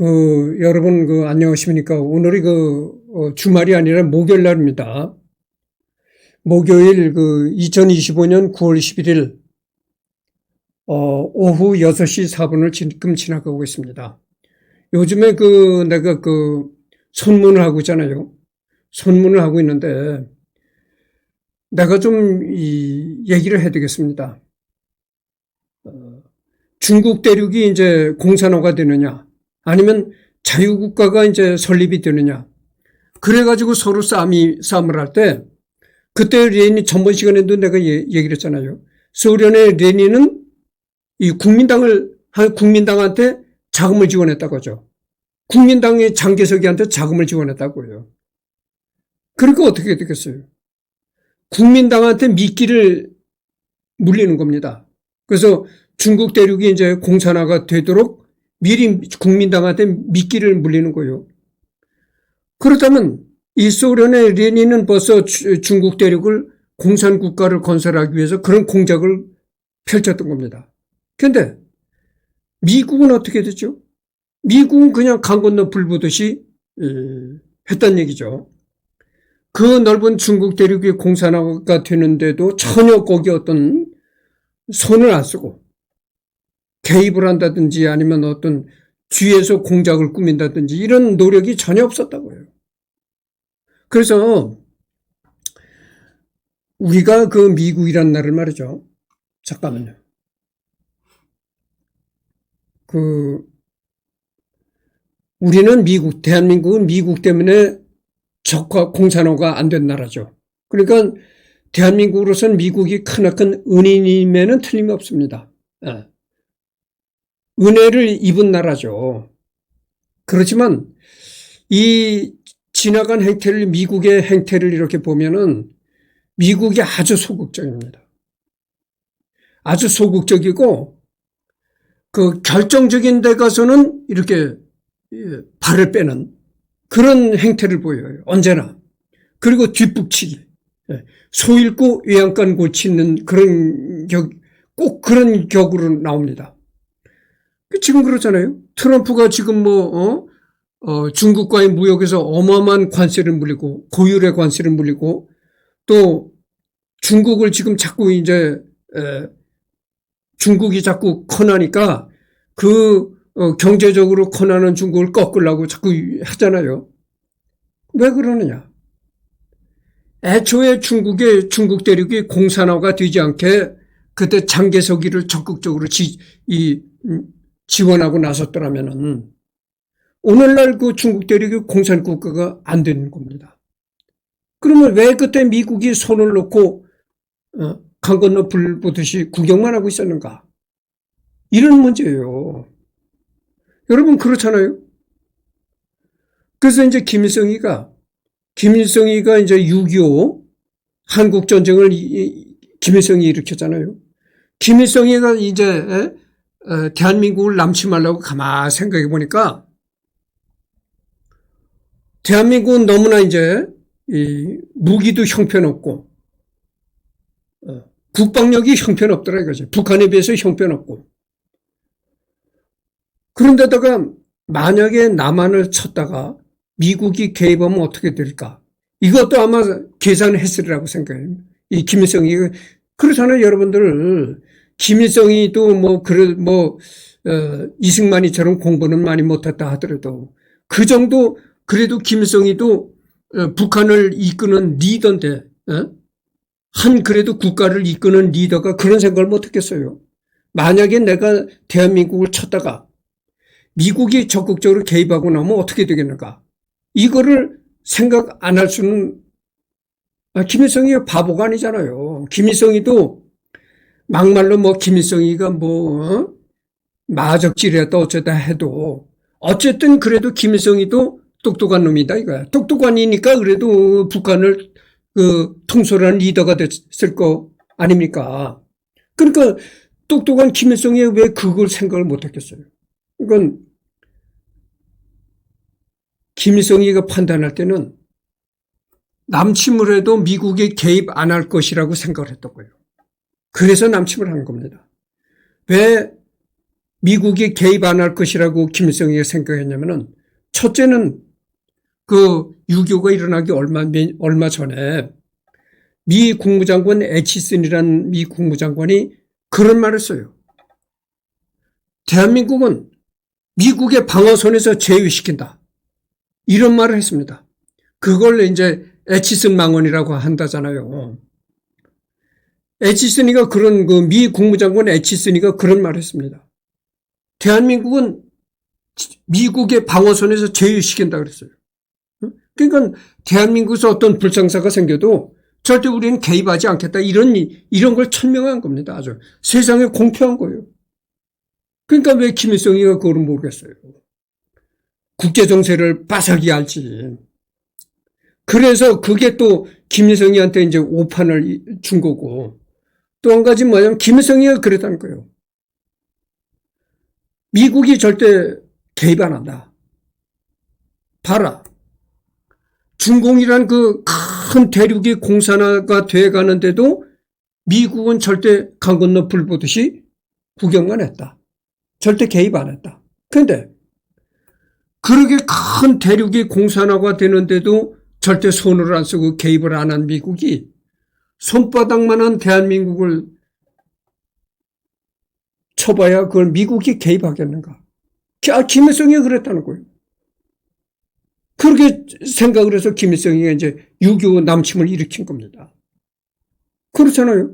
여러분, 안녕하십니까. 오늘이 주말이 아니라 목요일 날입니다. 목요일 2025년 9월 11일, 오후 6시 4분을 지금 지나가고 있습니다. 요즘에 내가 선문을 하고 있잖아요. 선문을 하고 있는데, 내가 좀 얘기를 해야 되겠습니다. 중국 대륙이 이제 공산화가 되느냐, 아니면 자유국가가 이제 설립이 되느냐. 그래가지고 서로 싸움을 할 때, 그때 레닌, 전번 시간에도 내가 얘기를 했잖아요. 소련의 레닌은 이 국민당한테 자금을 지원했다고 하죠. 국민당의 장개석이한테 자금을 지원했다고요. 그러니까 어떻게 되겠어요? 국민당한테 미끼를 물리는 겁니다. 그래서 중국 대륙이 이제 공산화가 되도록 미리 국민당한테 미끼를 물리는 거예요. 그렇다면 이 소련의 레닌은 벌써 중국 대륙을 공산국가를 건설하기 위해서 그런 공작을 펼쳤던 겁니다. 그런데 미국은 어떻게 됐죠? 미국은 그냥 강 건너 불 보듯이 했단 얘기죠. 그 넓은 중국 대륙이 공산화가 되는데도 전혀 거기 어떤 손을 안 쓰고 개입을 한다든지 아니면 어떤 뒤에서 공작을 꾸민다든지 이런 노력이 전혀 없었다고요. 그래서 우리가 미국이란 나라를 말이죠. 잠깐만요. 우리는 대한민국은 미국 때문에 적화 공산화가 안 된 나라죠. 그러니까 대한민국으로서는 미국이 크나큰 은인임에는 틀림없습니다. 은혜를 입은 나라죠. 그렇지만 이 지나간 행태를, 미국의 행태를 이렇게 보면은 미국이 아주 소극적입니다. 아주 소극적이고 결정적인 데 가서는 이렇게 발을 빼는 그런 행태를 보여요. 언제나. 그리고 뒷북치기. 소 잃고 외양간 고치는 꼭 그런 격으로 나옵니다. 지금 그렇잖아요. 트럼프가 지금 중국과의 무역에서 어마어마한 관세를 물리고, 고율의 관세를 물리고, 또 중국을 지금 자꾸 중국이 자꾸 커나니까 경제적으로 커나는 중국을 꺾으려고 자꾸 하잖아요. 왜 그러느냐? 애초에 중국 대륙이 공산화가 되지 않게 그때 장개석이를 적극적으로 지원하고 나섰더라면은 오늘날 중국 대륙이 공산국가가 안 되는 겁니다. 그러면 왜 그때 미국이 손을 놓고 강 건너 불 보듯이 구경만 하고 있었는가? 이런 문제예요. 여러분 그렇잖아요. 그래서 이제 김일성이가 이제 6.25 한국전쟁을 김일성이 일으켰잖아요. 김일성이가 이제 대한민국을 남침하려고 가만히 생각해 보니까 대한민국은 너무나 이제 무기도 형편없고 국방력이 형편없더라 이거죠. 북한에 비해서 형편없고. 그런데다가 만약에 남한을 쳤다가 미국이 개입하면 어떻게 될까? 이것도 아마 계산했으리라고 생각해요. 이 김일성이 그렇잖아요, 여러분들. 김일성이도 이승만이처럼 공부는 많이 못했다 하더라도 그 정도 그래도 김일성이도 북한을 이끄는 리더인데 그래도 국가를 이끄는 리더가 그런 생각을 못했겠어요. 만약에 내가 대한민국을 쳤다가 미국이 적극적으로 개입하고 나면 어떻게 되겠는가? 이거를 생각 안 할 수는 김일성이 바보가 아니잖아요. 김일성이도 막말로 김일성이가 마적질했다 어쩌다 해도 어쨌든 그래도 김일성이도 똑똑한 놈이다 이거야. 똑똑한이니까 그래도 북한을 통솔하는 리더가 됐을 거 아닙니까? 그러니까 똑똑한 김일성이 왜 그걸 생각을 못했겠어요? 이건 김일성이가 판단할 때는 남침을 해도 미국이 개입 안 할 것이라고 생각을 했던 거예요. 그래서 남침을 한 겁니다. 왜 미국이 개입 안 할 것이라고 김일성이 생각했냐면은, 첫째는 그 6.25가 일어나기 얼마 전에 미 국무장관 애치슨이라는 미 국무장관이 그런 말을 했어요. 대한민국은 미국의 방어선에서 제외시킨다. 이런 말을 했습니다. 그걸 이제 애치슨 망언이라고 한다잖아요. 애치슨이가 미 국무장관 애치슨이가 그런 말을 했습니다. 대한민국은 미국의 방어선에서 제외시킨다 그랬어요. 그러니까 대한민국에서 어떤 불상사가 생겨도 절대 우리는 개입하지 않겠다. 이런 걸 천명한 겁니다. 아주 세상에 공표한 거예요. 그러니까 왜 김일성이가 그걸 모르겠어요. 국제정세를 빠삭이 알지. 그래서 그게 또 김일성이한테 이제 오판을 준 거고, 또 한 가지 뭐냐면 김일성이가 그랬다는 거예요. 미국이 절대 개입 안 한다. 봐라. 중공이란 그 큰 대륙이 공산화가 돼 가는데도 미국은 절대 강 건너 불 보듯이 구경만 했다. 절대 개입 안 했다. 그런데 그렇게 큰 대륙이 공산화가 되는데도 절대 손을 안 쓰고 개입을 안 한 미국이 손바닥만한 대한민국을 쳐봐야 그걸 미국이 개입하겠는가. 김일성이 그랬다는 거예요. 그렇게 생각을 해서 김일성이 이제 6.25 남침을 일으킨 겁니다. 그렇잖아요.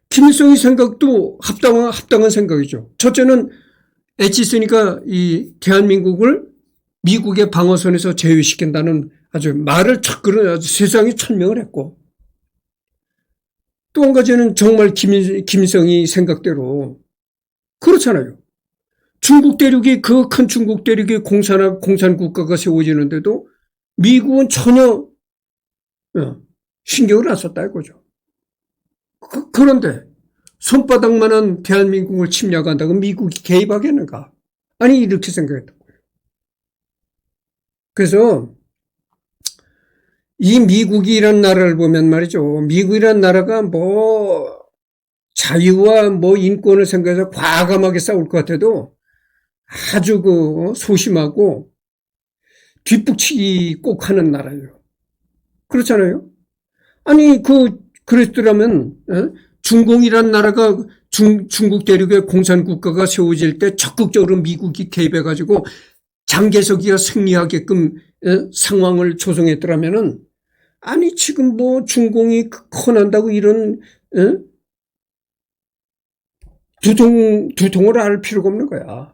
김일성의 생각도 합당한 생각이죠. 첫째는 애치슨이가 이 대한민국을 미국의 방어선에서 제외시킨다는 아주 말을 아주 세상에 천명을 했고, 또 한 가지는 정말 김일성이 생각대로 그렇잖아요. 중국 대륙이 그 큰 중국 대륙이 공산국가가 세워지는데도 미국은 전혀 신경을 안 썼다 이거죠. 그런데 손바닥만한 대한민국을 침략한다고 미국이 개입하겠는가? 아니 이렇게 생각했던 거예요. 그래서 이 미국이란 나라를 보면 말이죠. 미국이란 나라가 뭐 자유와 뭐 인권을 생각해서 과감하게 싸울 것 같아도 아주 소심하고 뒷북치기 꼭 하는 나라예요. 그렇잖아요. 아니 그랬더라면 중공이란 나라가 중국 대륙의 공산국가가 세워질 때 적극적으로 미국이 개입해가지고 장개석이가 승리하게끔 상황을 조성했더라면은, 아니 지금 뭐 중공이 커난다고 이런 두통을 알 필요가 없는 거야.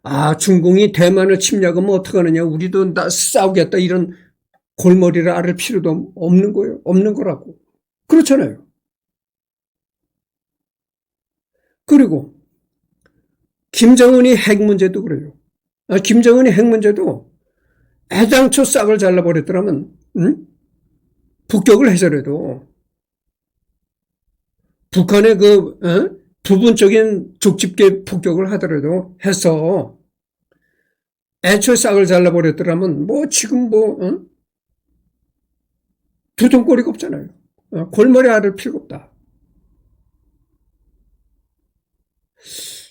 아, 중공이 대만을 침략하면 어떡하느냐, 우리도 싸우겠다, 이런 골머리를 앓을 필요도 없는 거예요. 없는 거라고. 그렇잖아요. 그리고 김정은이 핵 문제도 그래요. 김정은이 핵 문제도 애당초 싹을 잘라버렸더라면 북격을 해서라도 북한의 부분적인 족집게 폭격을 하더라도 해서 애초에 싹을 잘라버렸더라면 뭐 지금 두통거리가 없잖아요. 골머리 앓을 필요가 없다.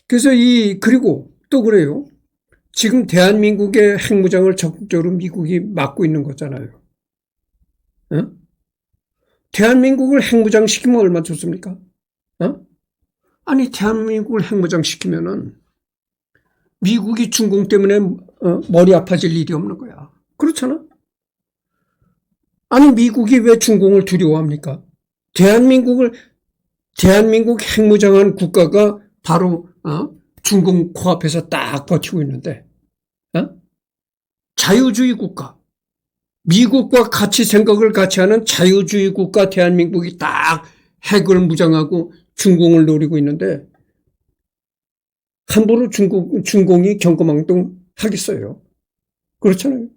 그래서 그리고 또 그래요. 지금 대한민국의 핵무장을 적극적으로 미국이 막고 있는 거잖아요. 대한민국을 핵무장 시키면 얼마나 좋습니까? 아니 대한민국을 핵무장 시키면은 미국이 중공 때문에 머리 아파질 일이 없는 거야. 그렇잖아? 아니 미국이 왜 중공을 두려워합니까? 대한민국 핵무장한 국가가 바로 중공 코앞에서 딱 버티고 있는데, 자유주의 국가, 미국과 같이 생각을 같이 하는 자유주의 국가 대한민국이 딱 핵을 무장하고 중공을 노리고 있는데 함부로 중공이 경거망동 하겠어요. 그렇잖아요.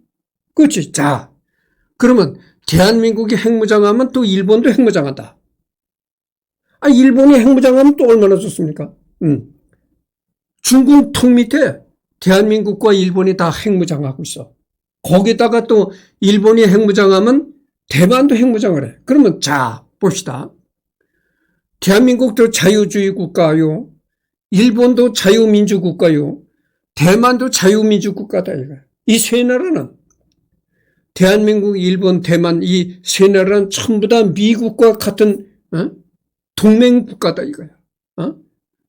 그렇지. 자, 그러면 대한민국이 핵무장하면 또 일본도 핵무장한다. 일본이 핵무장하면 또 얼마나 좋습니까? 중국 턱 밑에 대한민국과 일본이 다 핵무장하고 있어. 거기다가 또 일본이 핵무장하면 대만도 핵무장을 해. 그러면 자, 봅시다. 대한민국도 자유주의 국가요. 일본도 자유민주국가요. 대만도 자유민주국가다 이거야. 이 세 나라는 대한민국, 일본, 대만 이 세 나라는 전부 다 미국과 같은 동맹국가다 이거야.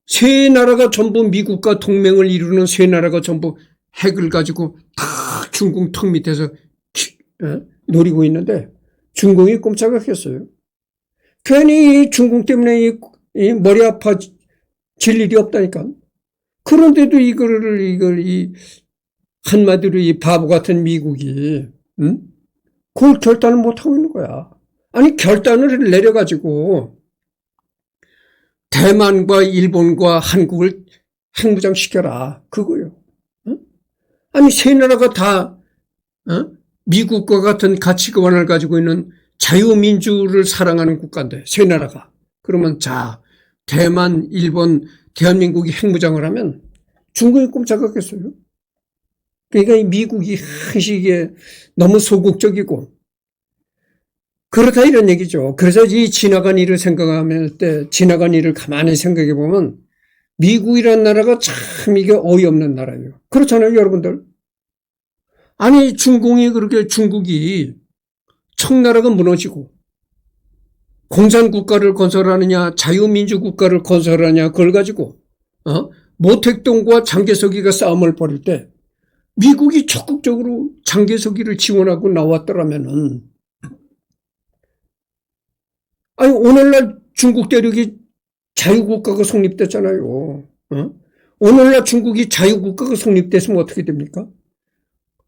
세 나라가 전부 미국과 동맹을 이루는 세 나라가 전부 핵을 가지고 다 중국 턱 밑에서 노리고 있는데 중국이 꼼짝하겠어요. 괜히 중국 때문에 이 머리 아파질 일이 없다니까. 그런데도 이걸 한마디로 이 바보 같은 미국이 그걸 결단을 못하고 있는 거야. 아니 결단을 내려가지고 대만과 일본과 한국을 핵무장시켜라. 그거요. 아니 세 나라가 다 미국과 같은 가치관을 가지고 있는 자유민주를 사랑하는 국가인데 세 나라가. 그러면 자 대만, 일본, 대한민국이 핵무장을 하면 중국이 꼼짝하겠어요? 그러니까 이 미국이 한시기에 너무 소극적이고 그렇다 이런 얘기죠. 그래서 이 지나간 일을 생각하면 때 지나간 일을 가만히 생각해 보면 미국이라는 나라가 참 이게 어이없는 나라예요. 그렇잖아요, 여러분들. 아니 중국이 청나라가 무너지고 공산국가를 건설하느냐 자유민주국가를 건설하느냐 그걸 가지고 모택동과 장개석이가 싸움을 벌일 때 미국이 적극적으로 장개석이를 지원하고 나왔더라면은 아니 오늘날 중국 대륙이 자유국가가 성립됐잖아요. 오늘날 중국이 자유국가가 성립됐으면 어떻게 됩니까?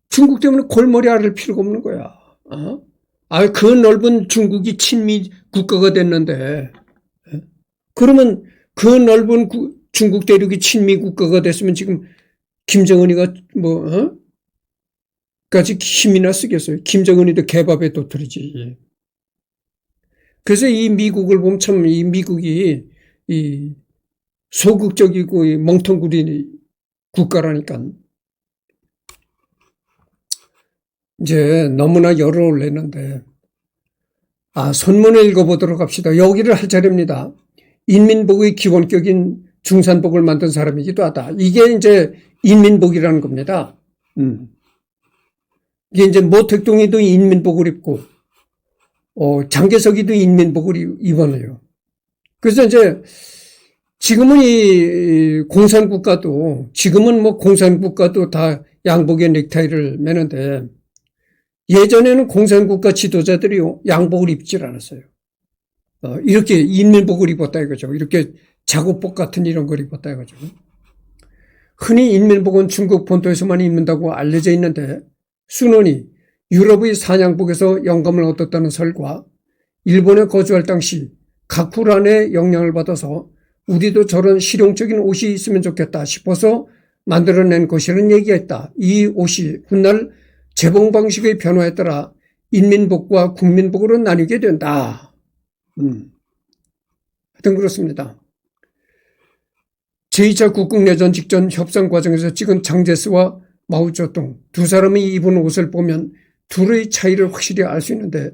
중국 때문에 골머리 앓을 필요가 없는 거야. 그 넓은 중국이 친미 국가가 됐는데, 그러면 그 넓은 중국 대륙이 친미 국가가 됐으면 지금 김정은이가 까지 힘이나 쓰겠어요. 김정은이도 개밥에 도토리지. 그래서 이 미국을 보면 참 이 미국이 이 소극적이고 이 멍텅구리 국가라니까. 이제 너무나 열을 올렸는데 선문을 읽어보도록 합시다. 여기를 할 차례입니다. 인민복의 기본격인 중산복을 만든 사람이기도 하다. 이게 이제 인민복이라는 겁니다. 이게 이제 모택동이도 인민복을 입고 장개석이도 인민복을 입어요. 그래서 이제 지금은 이 공산국가도 다 양복에 넥타이를 매는데 예전에는 공산국가 지도자들이 양복을 입질 않았어요. 이렇게 인민복을 입었다 이거죠. 이렇게 작업복 같은 이런 걸 입었다 이거죠. 흔히 인민복은 중국 본토에서만 입는다고 알려져 있는데 순원이 유럽의 사냥복에서 영감을 얻었다는 설과 일본에 거주할 당시 가쿠란의 영향을 받아서 우리도 저런 실용적인 옷이 있으면 좋겠다 싶어서 만들어낸 것이라는 얘기가 있다. 이 옷이 훗날 재봉 방식의 변화에 따라 인민복과 국민복으로 나뉘게 된다. 하여튼 그렇습니다. 제2차 국共내전 직전 협상 과정에서 찍은 장제스와 마오쩌둥 두 사람이 입은 옷을 보면 둘의 차이를 확실히 알 수 있는데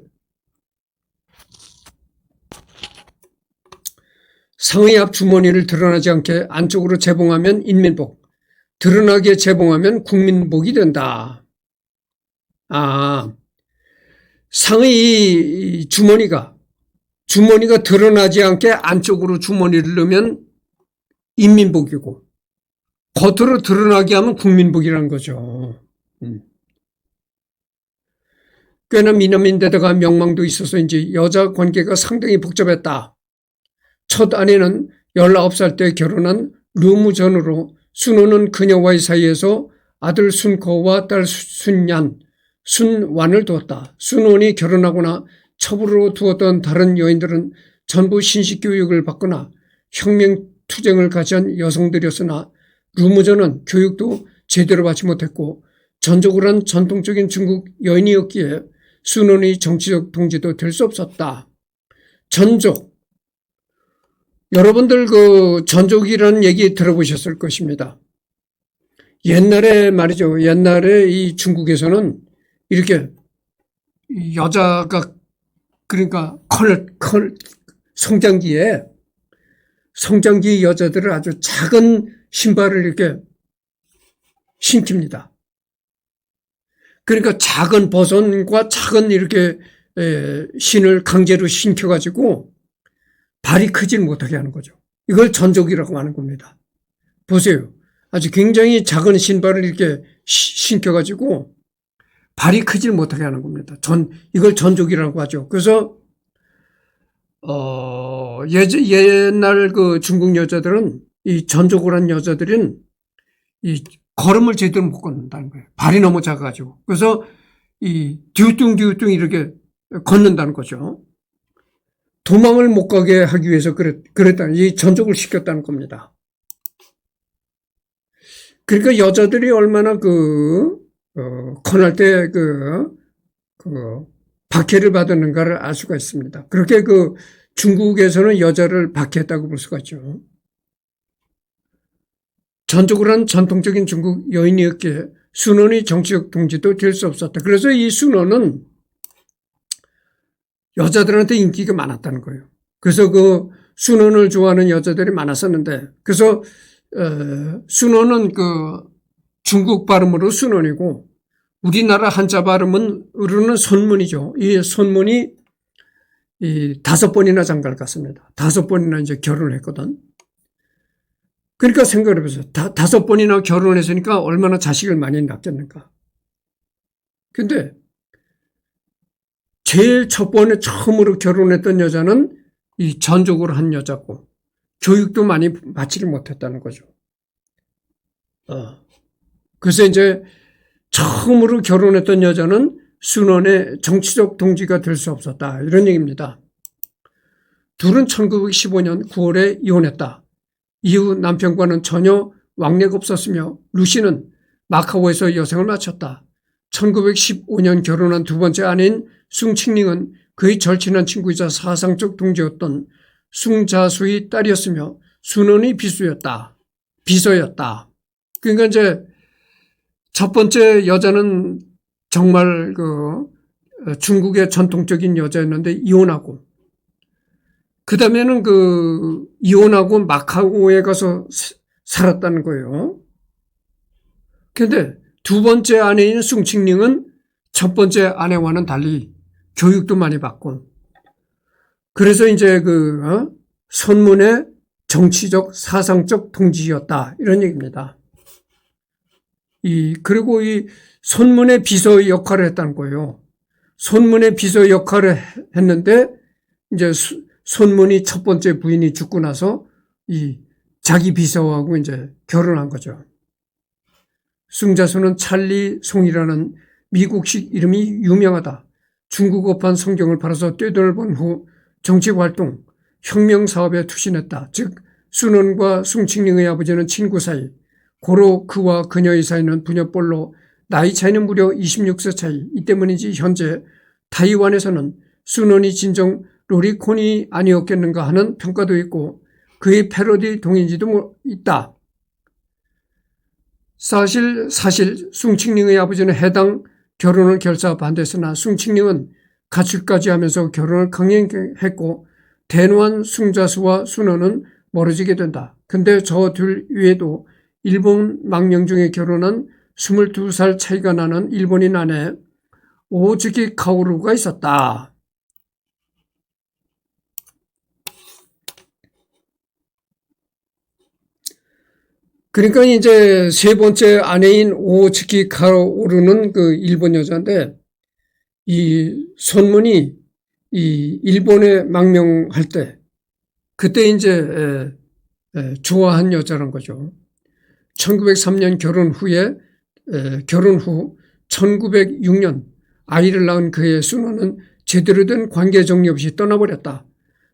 상의 앞 주머니를 드러나지 않게 안쪽으로 재봉하면 인민복, 드러나게 재봉하면 국민복이 된다. 상의 주머니가 드러나지 않게 안쪽으로 주머니를 넣으면 인민복이고 겉으로 드러나게 하면 국민복이라는 거죠. 꽤나 미남인데다가 명망도 있어서인지 여자 관계가 상당히 복잡했다. 첫 아내는 19살 때 결혼한 류무전으로 순호는 그녀와의 사이에서 아들 순코와 딸 순얀, 순완을 두었다. 순원이 결혼하거나 첩으로 두었던 다른 여인들은 전부 신식교육을 받거나 혁명투쟁을 가지한 여성들이었으나 류무전은 교육도 제대로 받지 못했고 전적으로 한 전통적인 중국 여인이었기에 순원이 정치적 동지도 될 수 없었다. 전족. 여러분들 전족이라는 얘기 들어보셨을 것입니다. 옛날에 말이죠. 옛날에 이 중국에서는 이렇게 여자가 그러니까 성장기에 성장기 여자들을 아주 작은 신발을 이렇게 신깁니다. 그러니까 작은 버선과 작은 이렇게 신을 강제로 신켜가지고 발이 크질 못하게 하는 거죠. 이걸 전족이라고 하는 겁니다. 보세요. 아주 굉장히 작은 신발을 이렇게 신겨가지고 발이 크질 못하게 하는 겁니다. 이걸 전족이라고 하죠. 그래서 옛날 그 중국 여자들은 이 전족을 한 여자들은 이 걸음을 제대로 못 걷는다는 거예요. 발이 너무 작아가지고. 그래서 이 뒤우뚱 이렇게 걷는다는 거죠. 도망을 못 가게 하기 위해서 그랬다는, 이 전족을 시켰다는 겁니다. 그러니까 여자들이 얼마나 권할 때 박해를 받았는가를 알 수가 있습니다. 그렇게 중국에서는 여자를 박해했다고 볼 수가 있죠. 전적으로 한 전통적인 중국 여인이었기에 순원이 정치적 동지도 될 수 없었다. 그래서 이 순원은 여자들한테 인기가 많았다는 거예요. 그래서 순원을 좋아하는 여자들이 많았었는데, 그래서 순원은 중국 발음으로 순원이고 우리나라 한자 발음으로는 손문이죠. 이 손문이 5번이나 장가를 갔습니다. 5번이나 이제 결혼을 했거든. 그러니까 생각을 해보세요. 5번이나 결혼을 했으니까 얼마나 자식을 많이 낳겠는가. 근데 제일 첫 번에 처음으로 결혼했던 여자는 이 전적으로 한 여자고 교육도 많이 받지를 못했다는 거죠. 그래서 이제 처음으로 결혼했던 여자는 순원의 정치적 동지가 될 수 없었다. 이런 얘기입니다. 둘은 1915년 9월에 이혼했다. 이후 남편과는 전혀 왕래가 없었으며 루시는 마카오에서 여생을 마쳤다. 1915년 결혼한 두 번째 아내인 숭칭링은 그의 절친한 친구이자 사상적 동지였던 숭자수의 딸이었으며 순원의 비서였다. 그러니까 이제 첫 번째 여자는 정말 중국의 전통적인 여자였는데 이혼하고, 그 다음에는 이혼하고 마카오에 가서 살았다는 거예요. 그런데 두 번째 아내인 숭칭링은 첫 번째 아내와는 달리 교육도 많이 받고, 그래서 이제 선문의 정치적 사상적 동지였다. 이런 얘기입니다. 그리고 이 손문의 비서 역할을 했다는 거예요. 손문의 비서 역할을 했는데 이제 손문이 첫 번째 부인이 죽고 나서 자기 비서하고 이제 결혼한 거죠. 숭자수는 찰리 송이라는 미국식 이름이 유명하다. 중국어판 성경을 팔아서 떼돈을 번 후 정치활동, 혁명사업에 투신했다. 즉 순원과 숭칭링의 아버지는 친구 사이, 고로 그와 그녀의 사이는 부녀뻘로 나이 차이는 무려 26세 차이. 이 때문인지 현재 타이완에서는 순원이 진정 로리콘이 아니었겠는가 하는 평가도 있고 그의 패러디 동인지도 있다. 사실 숭칭링의 아버지는 해당 결혼을 결사 반대했으나 숭칭링은 가출까지 하면서 결혼을 강행했고 대노한 숭자수와 순원은 멀어지게 된다. 근데 저 둘 외에도 일본 망명 중에 결혼한 22살 차이가 나는 일본인 아내 오즈키 카오루가 있었다. 그러니까 이제 세 번째 아내인 오츠키 카오루는 일본 여자인데, 이 손문이 일본에 망명할 때 그때 이제 좋아한 여자란 거죠. 1903년 결혼 후 1906년 아이를 낳은 그의 순원은 제대로 된 관계 정리 없이 떠나버렸다.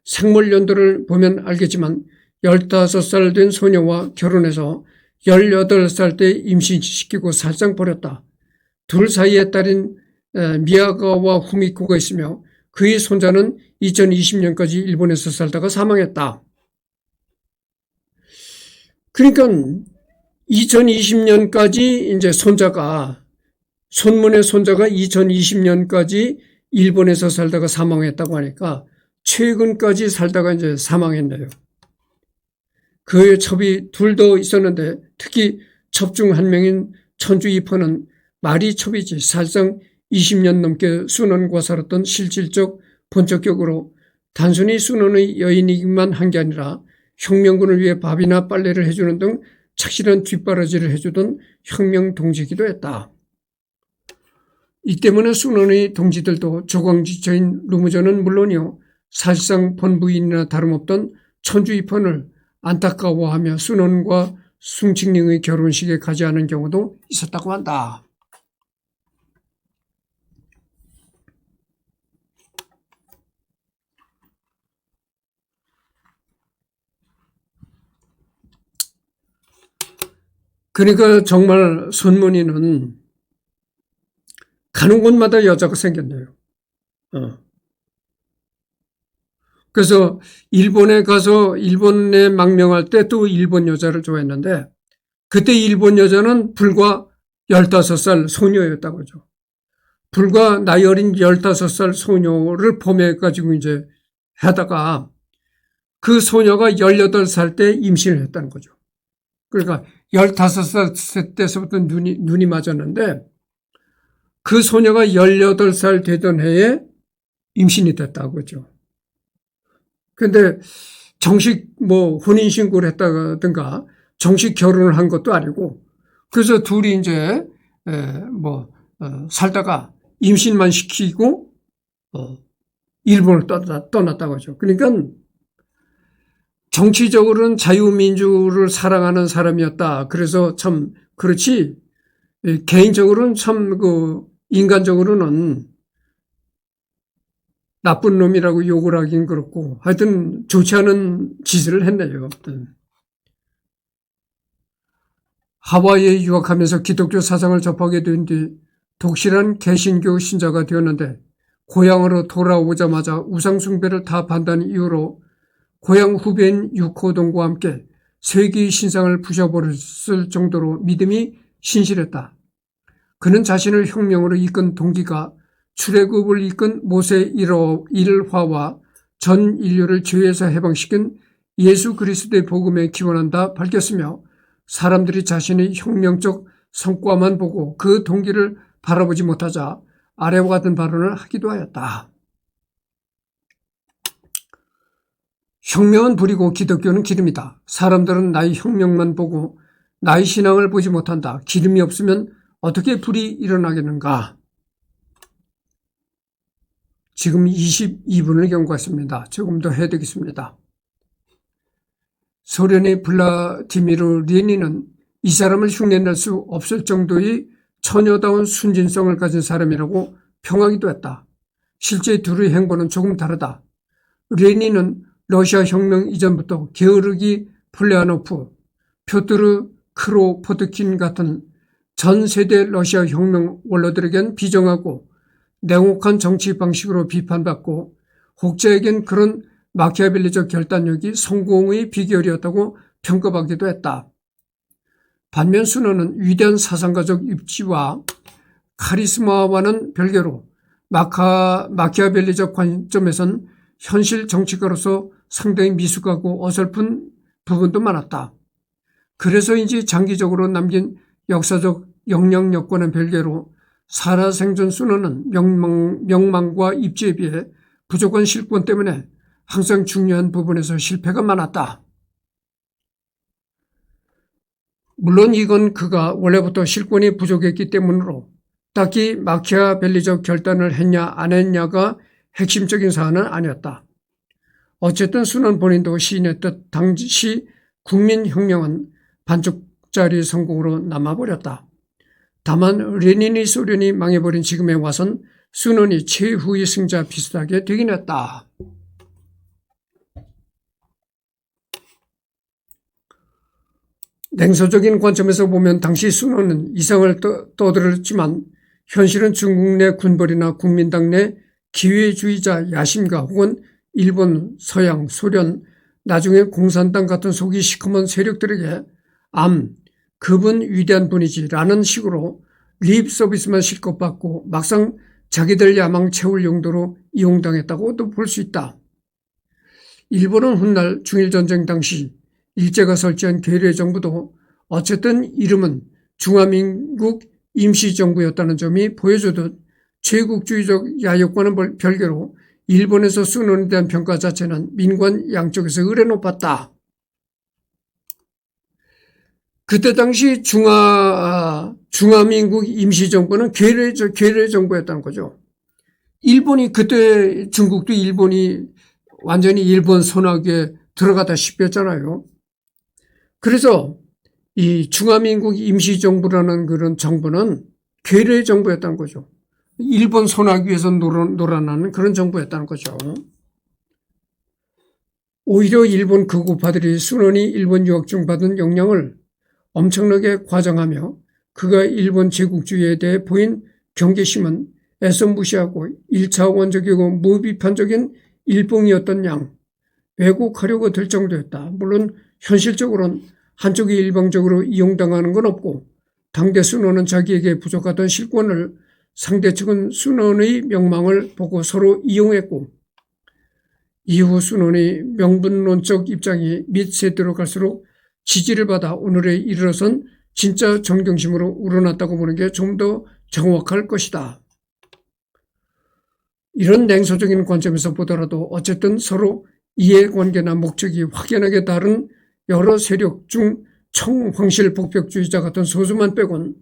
생물 연도를 보면 알겠지만 15살 된 소녀와 결혼해서 18살 때 임신시키고 살상 버렸다. 둘 사이의 딸인 미야가와 후미코가 있으며 그의 손자는 2020년까지 일본에서 살다가 사망했다. 그러니까 2020년까지 이제 손문의 손자가 2020년까지 일본에서 살다가 사망했다고 하니까 최근까지 살다가 이제 사망했네요. 그의 첩이 둘 더 있었는데 특히 첩 중 한 명인 천주 이퍼는 말이 첩이지 사실상 20년 넘게 순원과 살았던 실질적 본격격으로 단순히 순원의 여인이기만 한 게 아니라 혁명군을 위해 밥이나 빨래를 해주는 등 착실한 뒷바라지를 해주던 혁명 동지이기도 했다. 이 때문에 순원의 동지들도 조광지처인 루무저는 물론이요 사실상 본부인이나 다름없던 천주 이펀을 안타까워하며 순원과 숭칭령의 결혼식에 가지 않은 경우도 있었다고 한다. 그러니까 정말 손문희는 가는 곳마다 여자가 생겼네요. 그래서 일본에 가서 일본에 망명할 때 또 일본 여자를 좋아했는데 그때 일본 여자는 불과 15살 소녀였다고 하죠. 불과 나이 어린 15살 소녀를 범해가지고 이제 하다가 그 소녀가 18살 때 임신을 했다는 거죠. 그러니까 15살 때서부터 눈이 맞았는데 그 소녀가 18살 되던 해에 임신이 됐다고 하죠. 근데 정식 혼인신고를 했다든가 정식 결혼을 한 것도 아니고 그래서 둘이 이제 살다가 임신만 시키고 일본을 떠났다고 하죠. 그러니까 정치적으로는 자유민주를 사랑하는 사람이었다. 그래서 참 그렇지 개인적으로는 참 인간적으로는 나쁜 놈이라고 욕을 하긴 그렇고 하여튼 좋지 않은 짓을 했네요. 하와이에 유학하면서 기독교 사상을 접하게 된 뒤 독실한 개신교 신자가 되었는데 고향으로 돌아오자마자 우상숭배를 다 반다는 이유로 고향 후배인 유코동과 함께 세계의 신상을 부셔버렸을 정도로 믿음이 신실했다. 그는 자신을 혁명으로 이끈 동기가 출애굽을 이끈 모세 일화와 전 인류를 죄에서 해방시킨 예수 그리스도의 복음에 기원한다 밝혔으며 사람들이 자신의 혁명적 성과만 보고 그 동기를 바라보지 못하자 아래와 같은 발언을 하기도 하였다. 혁명은 불이고 기독교는 기름이다. 사람들은 나의 혁명만 보고 나의 신앙을 보지 못한다. 기름이 없으면 어떻게 불이 일어나겠는가? 지금 22분을 경과했습니다. 조금 더 해야 되겠습니다. 소련의 블라디미르 레닌은 이 사람을 흉내낼 수 없을 정도의 처녀다운 순진성을 가진 사람이라고 평하기도 했다. 실제 둘의 행보는 조금 다르다. 레닌은 러시아 혁명 이전부터 게오르기 플레아노프, 표트르 크로포트킨 같은 전 세대 러시아 혁명 원로들에겐 비정하고 냉혹한 정치 방식으로 비판받고 혹자에겐 그런 마키아벨리적 결단력이 성공의 비결이었다고 평가받기도 했다. 반면 순원은 위대한 사상가적 입지와 카리스마와는 별개로 마키아벨리적 관점에선 현실 정치가로서 상당히 미숙하고 어설픈 부분도 많았다. 그래서인지 장기적으로 남긴 역사적 영향 여건은 별개로 살아생전 순원은 명망과 입지에 비해 부족한 실권 때문에 항상 중요한 부분에서 실패가 많았다. 물론 이건 그가 원래부터 실권이 부족했기 때문으로 딱히 마키아벨리적 결단을 했냐 안 했냐가 핵심적인 사안은 아니었다. 어쨌든 순원 본인도 시인했듯 당시 국민혁명은 반쪽짜리 성공으로 남아버렸다. 다만 레닌의 소련이 망해버린 지금에 와선 순원이 최후의 승자 비슷하게 되긴 했다. 냉소적인 관점에서 보면 당시 순원은 이상을 떠들었지만 현실은 중국 내 군벌이나 국민당 내 기회주의자 야심가 혹은 일본, 서양, 소련, 나중에 공산당 같은 속이 시커먼 세력들에게 그분 위대한 분이지 라는 식으로 립 서비스만 실컷 받고 막상 자기들 야망 채울 용도로 이용당했다고도 볼 수 있다. 일본은 훗날 중일전쟁 당시 일제가 설치한 괴뢰 정부도 어쨌든 이름은 중화민국 임시정부였다는 점이 보여주듯 제국주의적 야욕과는 별개로 일본에서 순원에 대한 평가 자체는 민관 양쪽에서 의례 높았다. 그때 당시 중화민국 임시정부는 괴뢰 정부였다는 거죠. 일본이 그때 중국도 일본이 완전히 일본 손아귀에 들어가다시피 했잖아요. 그래서 이 중화민국 임시정부라는 그런 정부는 괴뢰 정부였다는 거죠. 일본 손아귀에서 놀아나는 그런 정부였다는 거죠. 오히려 일본 극우파들이 순원이 일본 유학 중 받은 영향을 엄청나게 과장하며 그가 일본 제국주의에 대해 보인 경계심은 애써 무시하고 1차원적이고 무비판적인 일봉이었던 양 왜곡하려고 들 정도였다. 물론 현실적으로는 한쪽이 일방적으로 이용당하는 건 없고 당대 순원은 자기에게 부족하던 실권을 상대 측은 순원의 명망을 보고 서로 이용했고 이후 순원의 명분론적 입장이 밑세대로 갈수록 지지를 받아 오늘에 이르러선 진짜 존경심으로 우러났다고 보는 게 좀 더 정확할 것이다. 이런 냉소적인 관점에서 보더라도 어쨌든 서로 이해관계나 목적이 확연하게 다른 여러 세력 중 청황실 복벽주의자 같은 소수만 빼곤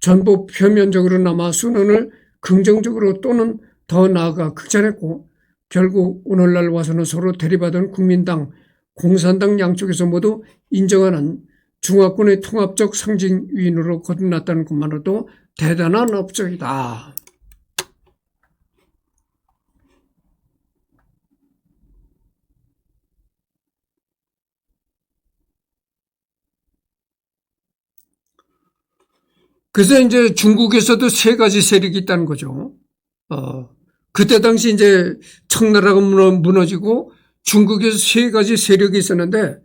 전부 표면적으로나마 순원을 긍정적으로 또는 더 나아가 극찬했고 결국 오늘날 와서는 서로 대립하던 국민당, 공산당 양쪽에서 모두 인정하는 중화권의 통합적 상징위인으로 거듭났다는 것만으로도 대단한 업적이다. 그래서 이제 중국에서도 세 가지 세력이 있다는 거죠. 그때 당시 이제 청나라가 무너지고 중국에서 세 가지 세력이 있었는데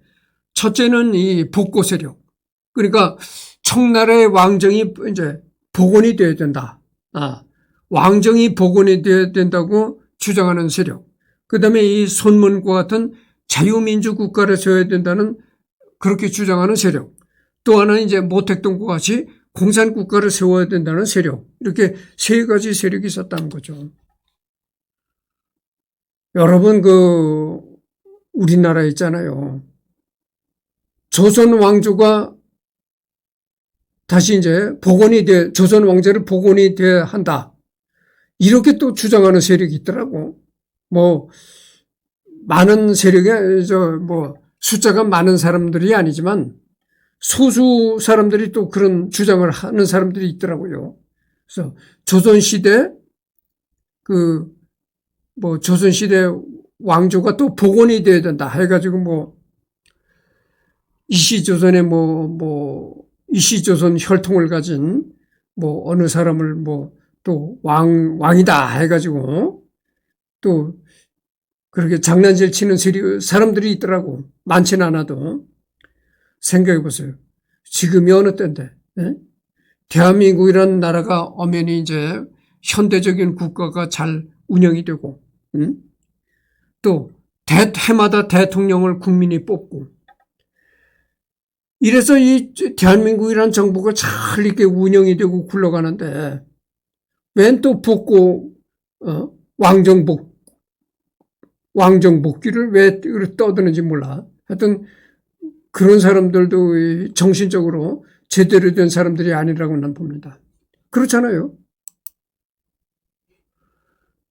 첫째는 이 복고 세력. 그러니까 청나라의 왕정이 이제 복원이 되어야 된다. 왕정이 복원이 되어야 된다고 주장하는 세력. 그 다음에 이 손문과 같은 자유민주 국가를 세워야 된다는 그렇게 주장하는 세력. 또 하나는 이제 모택동과 같이 공산국가를 세워야 된다는 세력. 이렇게 세 가지 세력이 있었다는 거죠. 여러분, 우리나라 있잖아요. 조선 왕조가 다시 이제 조선 왕조를 복원이 돼야 한다. 이렇게 또 주장하는 세력이 있더라고. 많은 세력이, 숫자가 많은 사람들이 아니지만 소수 사람들이 또 그런 주장을 하는 사람들이 있더라고요. 그래서 조선시대 조선시대 왕조가 또 복원이 돼야 된다 해가지고 이시조선의 이시조선 혈통을 가진 어느 사람을 또 왕이다 해가지고 또 그렇게 장난질 치는 사람들이 있더라고. 많지는 않아도. 생각해 보세요. 지금이 어느 때인데, 대한민국이라는 나라가 엄연히 이제 현대적인 국가가 잘 운영이 되고, 또 해마다 대통령을 국민이 뽑고, 이래서 이 대한민국이라는 정부가 잘 이렇게 운영이 되고 굴러가는데, 웬 또 복고, 왕정복귀를 왜 떠드는지 몰라. 하여튼, 그런 사람들도 정신적으로 제대로 된 사람들이 아니라고 난 봅니다. 그렇잖아요.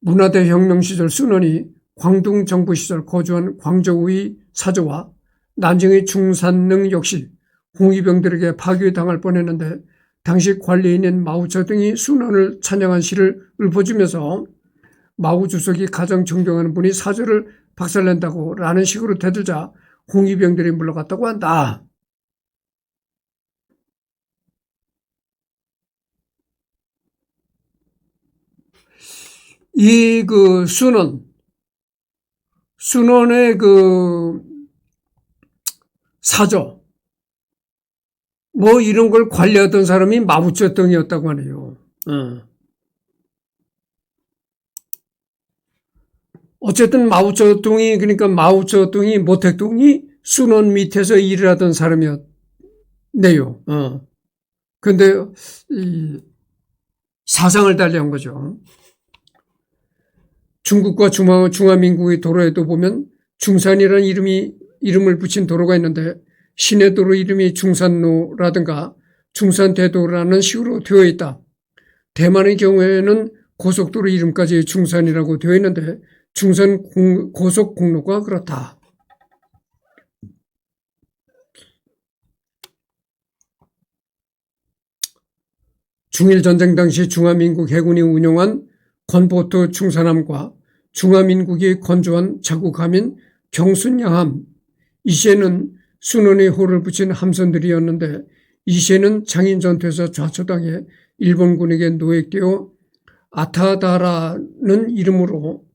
문화대 혁명 시절 순원이 광둥 정부 시절 거주한 광저우의 사저와 난징의 중산릉 역시 홍위병들에게 파괴당할 뻔했는데 당시 관리인인 마오쩌둥이 순원을 찬양한 시를 읊어주면서 마오 주석이 가장 존경하는 분이 사저를 박살낸다고 라는 식으로 대들자 홍위병들이 물러갔다고 한다. 이 순원의 사저, 이런 걸 관리하던 사람이 마오쩌둥이었다고 하네요. 어쨌든 그러니까 마오쩌둥이 모택동이 순원 밑에서 일을 하던 사람이었네요. 근데 이 사상을 달리한 거죠. 중국과 중화민국의 도로에도 보면 중산이라는 이름을 붙인 도로가 있는데 시내도로 이름이 중산로라든가 중산대도라는 식으로 되어 있다. 대만의 경우에는 고속도로 이름까지 중산이라고 되어 있는데 중산 고속공로가 그렇다. 중일전쟁 당시 중화민국 해군이 운용한 건포트 충산함과 중화민국이 건조한 자국함인 경순양함, 이시에는 순원의 호를 붙인 함선들이었는데 이시에는 장인전투에서 좌초당해 일본군에게 노획되어 아타다라는 이름으로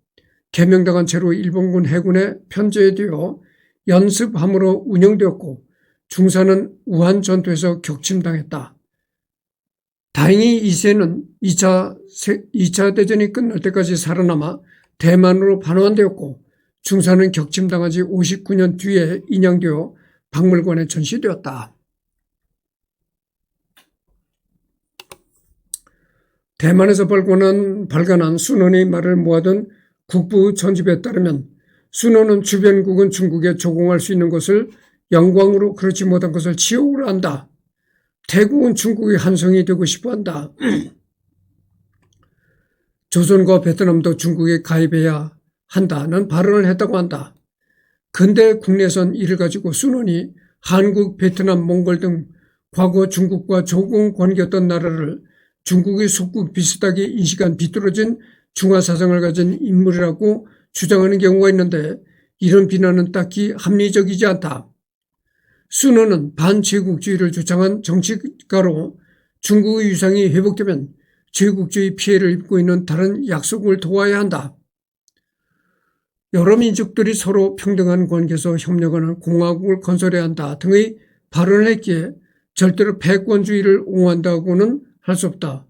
개명당한 채로 일본군 해군에 편제되어 연습함으로 운영되었고 중산은 우한 전투에서 격침당했다. 다행히 이세는 2차 대전이 끝날 때까지 살아남아 대만으로 반환되었고 중산은 격침당한 지 59년 뒤에 인양되어 박물관에 전시되었다. 대만에서 발간한 순원의 말을 모아둔 국부 전집에 따르면 순원은 주변국은 중국에 조공할 수 있는 것을 영광으로 그렇지 못한 것을 치욕으로 한다. 태국은 중국의 한성이 되고 싶어한다. 조선과 베트남도 중국에 가입해야 한다는 발언을 했다고 한다. 근데 국내선 이를 가지고 순원이 한국, 베트남, 몽골 등 과거 중국과 조공 관계였던 나라를 중국의 속국 비슷하게 인식한 비뚤어진 중화사상을 가진 인물이라고 주장하는 경우가 있는데 이런 비난은 딱히 합리적이지 않다. 순원은 반제국주의를 주장한 정치가로 중국의 위상이 회복되면 제국주의 피해를 입고 있는 다른 약소국을 도와야 한다. 여러 민족들이 서로 평등한 관계에서 협력하는 공화국을 건설해야 한다 등의 발언을 했기에 절대로 패권주의를 옹호한다고는 할 수 없다.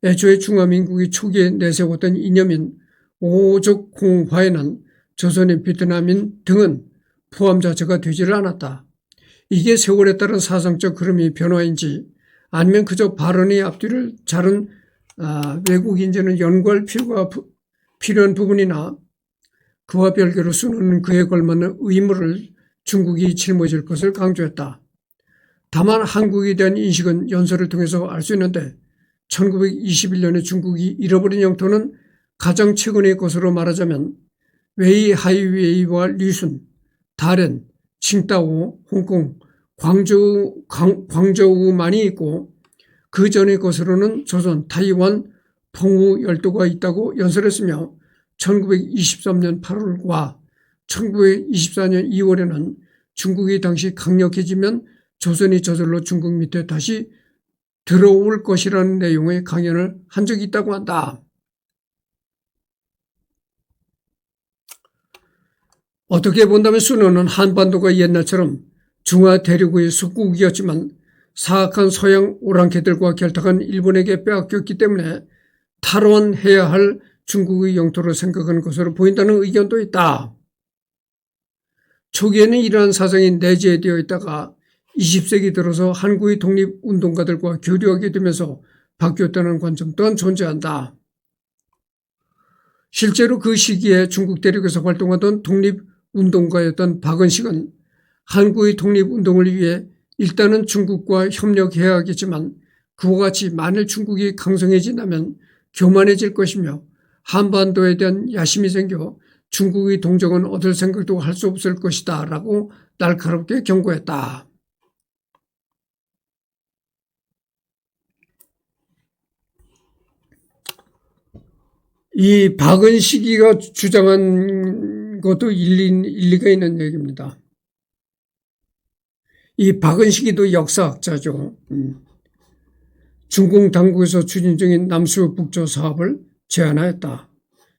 애초에 중화민국이 초기에 내세웠던 이념인 오족 공화에는 조선인, 베트남인 등은 포함 자체가 되지를 않았다. 이게 세월에 따른 사상적 흐름이 변화인지 아니면 그저 발언의 앞뒤를 자른 외국인들은 연구할 필요가 필요한 부분이나 그와 별개로 순원은 그에 걸맞는 의무를 중국이 짊어질 것을 강조했다. 다만 한국에 대한 인식은 연설을 통해서 알 수 있는데 1921년에 중국이 잃어버린 영토는 가장 최근의 것으로 말하자면 웨이 하이웨이와 리순, 다롄, 칭다오, 홍콩, 광저우만이 있고 그 전의 것으로는 조선, 타이완, 봉우 열도가 있다고 연설했으며 1923년 8월과 1924년 2월에는 중국이 당시 강력해지면 조선이 저절로 중국 밑에 다시 들어올 것이라는 내용의 강연을 한 적이 있다고 한다. 어떻게 본다면 순원은 한반도가 옛날처럼 중화 대륙의 속국이었지만 사악한 서양 오랑캐들과 결탁한 일본에게 빼앗겼기 때문에 탈원해야 할 중국의 영토로 생각하는 것으로 보인다는 의견도 있다. 초기에는 이러한 사상이 내재되어 있다가 20세기 들어서 한국의 독립운동가들과 교류하게 되면서 바뀌었다는 관점 또한 존재한다. 실제로 그 시기에 중국 대륙에서 활동하던 독립운동가였던 박은식은 한국의 독립운동을 위해 일단은 중국과 협력해야 하겠지만 그와 같이 만일 중국이 강성해진다면 교만해질 것이며 한반도에 대한 야심이 생겨 중국의 동정은 얻을 생각도 할 수 없을 것이다 라고 날카롭게 경고했다. 이 박은식이가 주장한 것도 일리가 있는 얘기입니다. 이 박은식이도 역사학자죠. 중공 당국에서 추진 중인 남수 북조 사업을 제안하였다.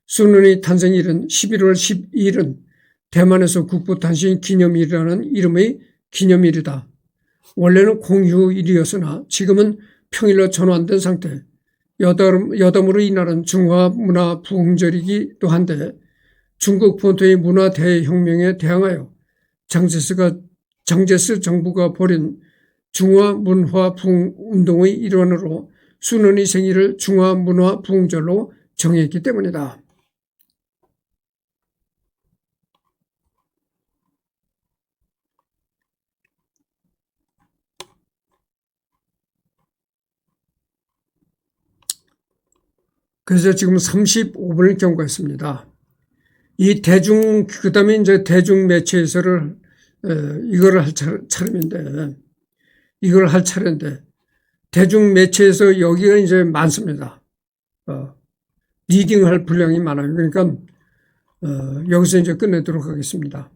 순원의 탄생일은 11월 12일은 대만에서 국부 탄생 기념일이라는 이름의 기념일이다. 원래는 공휴일이었으나 지금은 평일로 전환된 상태. 여담으로 이날은 중화 문화 부흥절이기도 한데 중국 본토의 문화 대혁명에 대항하여 장제스가 장제스 정부가 벌인 중화문화 부흥운동의 일환으로 순원의 생일을 중화문화 부흥절로 정했기 때문이다. 그래서 지금 35분을 경과했습니다. 이 그다음에 이제 대중매체에서를, 이거를 할 차례인데, 대중매체에서 여기가 이제 많습니다. 리딩할 분량이 많아요. 그러니까, 여기서 이제 끝내도록 하겠습니다.